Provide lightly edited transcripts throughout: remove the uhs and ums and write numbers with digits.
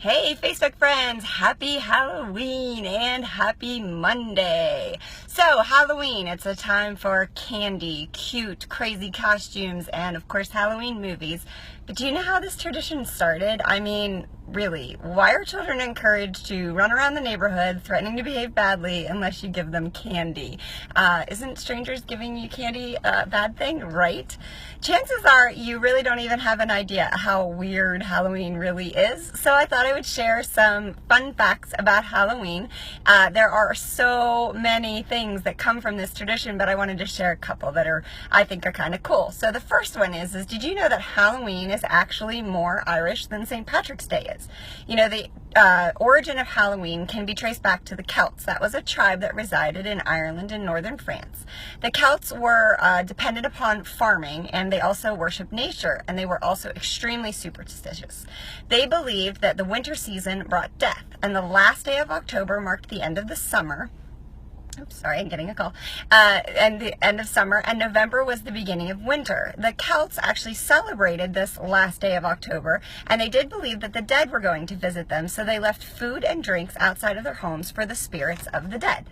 Hey Facebook friends, happy Halloween and happy Monday. So Halloween, it's a time for candy, cute, crazy costumes, and of course Halloween movies. But do you know how this tradition started? I mean, really, why are children encouraged to run around the neighborhood threatening to behave badly unless you give them candy? Isn't strangers giving you candy a bad thing, right? Chances are you really don't even have an idea how weird Halloween really is. So I thought I would share some fun facts about Halloween. There are so many things that come from this tradition, but I wanted to share a couple that I think are kind of cool. So the first one is did you know that Halloween is actually more Irish than St. Patrick's Day is? You know, the origin of Halloween can be traced back to the Celts. That was a tribe that resided in Ireland and northern France. The Celts were dependent upon farming, and they also worshiped nature, and they were also extremely superstitious. They believed that the winter season brought death, and the last day of October marked the end of the summer. Oops, sorry, I'm getting a call. And the end of summer, and November was the beginning of winter. The Celts actually celebrated this last day of October, and they did believe that the dead were going to visit them, so they left food and drinks outside of their homes for the spirits of the dead.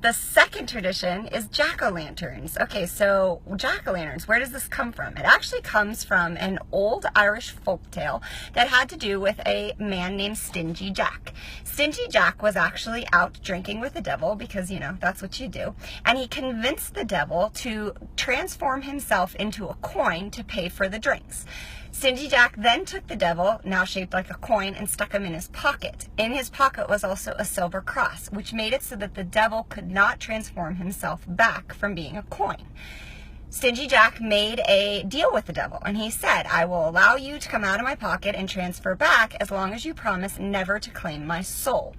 The second tradition is jack-o'-lanterns. Okay, so jack-o'-lanterns, where does this come from? It actually comes from an old Irish folktale that had to do with a man named Stingy Jack. Stingy Jack was actually out drinking with the devil because, you know, that's what you do. And he convinced the devil to transform himself into a coin to pay for the drinks. Stingy Jack then took the devil, now shaped like a coin, and stuck him in his pocket. In his pocket was also a silver cross, which made it so that the devil could not transform himself back from being a coin. Stingy Jack made a deal with the devil, and he said, "I will allow you to come out of my pocket and transfer back as long as you promise never to claim my soul."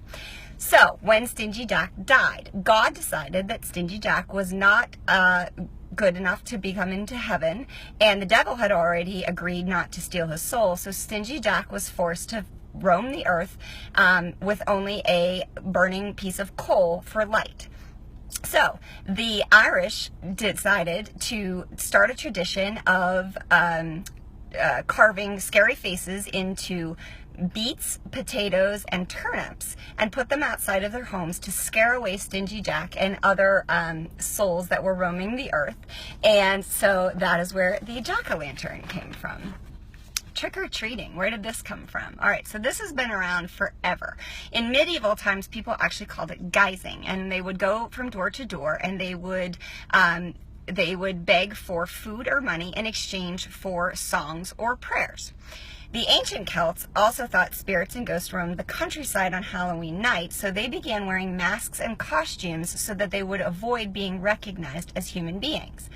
So, when Stingy Jack died, God decided that Stingy Jack was not good enough to become into heaven, and the devil had already agreed not to steal his soul, so Stingy Jack was forced to roam the earth with only a burning piece of coal for light. So the Irish decided to start a tradition of carving scary faces into beets, potatoes, and turnips, and put them outside of their homes to scare away Stingy Jack and other souls that were roaming the earth. And so that is where the jack-o'-lantern came from. Trick-or-treating, where did this come from? All right, so this has been around forever. In medieval times, people actually called it guising, and they would go from door to door, and they would beg for food or money in exchange for songs or prayers. The ancient Celts also thought spirits and ghosts roamed the countryside on Halloween night, so they began wearing masks and costumes so that they would avoid being recognized as human beings.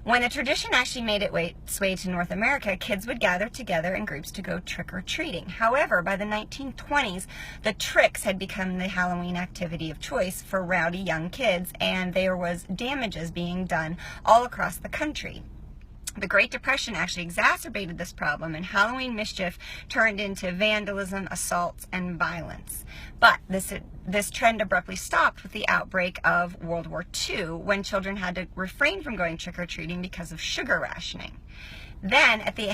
When the tradition actually made its way to North America, kids would gather together in groups to go trick-or-treating. However, by the 1920s, the tricks had become the Halloween activity of choice for rowdy young kids, and there was damages being done all across the country. The Great Depression actually exacerbated this problem, and Halloween mischief turned into vandalism, assaults, and violence. But this trend abruptly stopped with the outbreak of World War II, when children had to refrain from going trick-or-treating because of sugar rationing. Then, at the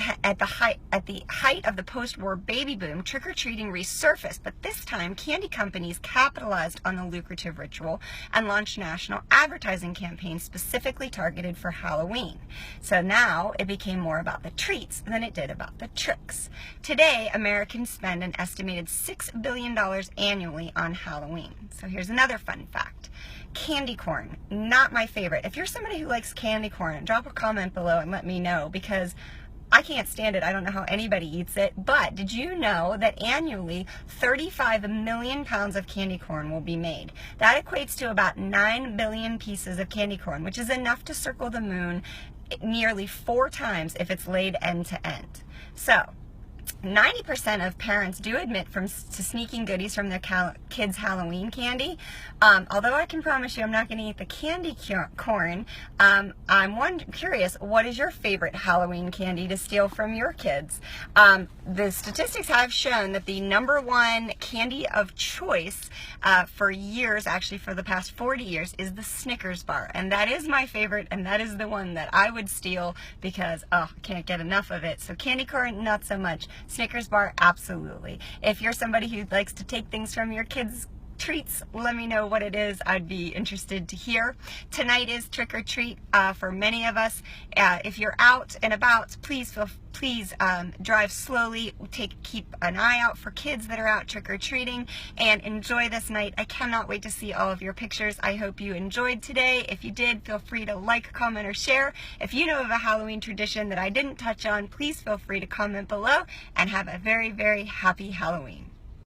height of the post-war baby boom, trick-or-treating resurfaced, but this time candy companies capitalized on the lucrative ritual and launched national advertising campaigns specifically targeted for Halloween. So now it became more about the treats than it did about the tricks. Today, Americans spend an estimated $6 billion annually on Halloween. So here's another fun fact. Candy corn, not my favorite. If you're somebody who likes candy corn, drop a comment below and let me know, because I can't stand it. I don't know how anybody eats it. But did you know that annually 35 million pounds of candy corn will be made? That equates to about 9 billion pieces of candy corn, which is enough to circle the moon nearly 4 times if it's laid end to end. So 90% of parents do admit to sneaking goodies from their kids' Halloween candy. Although I can promise you I'm not going to eat the candy corn, I'm curious, what is your favorite Halloween candy to steal from your kids? The statistics have shown that the #1 candy of choice for years, actually for the past 40 years, is the Snickers bar. And that is my favorite, and that is the one that I would steal because, I can't get enough of it. So candy corn, not so much. Snickers bar, absolutely. If you're somebody who likes to take things from your kids' treats, let me know what it is. I'd be interested to hear. Tonight is trick or treat for many of us. If you're out and about, please drive slowly. Keep an eye out for kids that are out trick or treating, and enjoy this night. I cannot wait to see all of your pictures. I hope you enjoyed today. If you did, feel free to like, comment, or share. If you know of a Halloween tradition that I didn't touch on, please feel free to comment below, and have a very, very happy Halloween.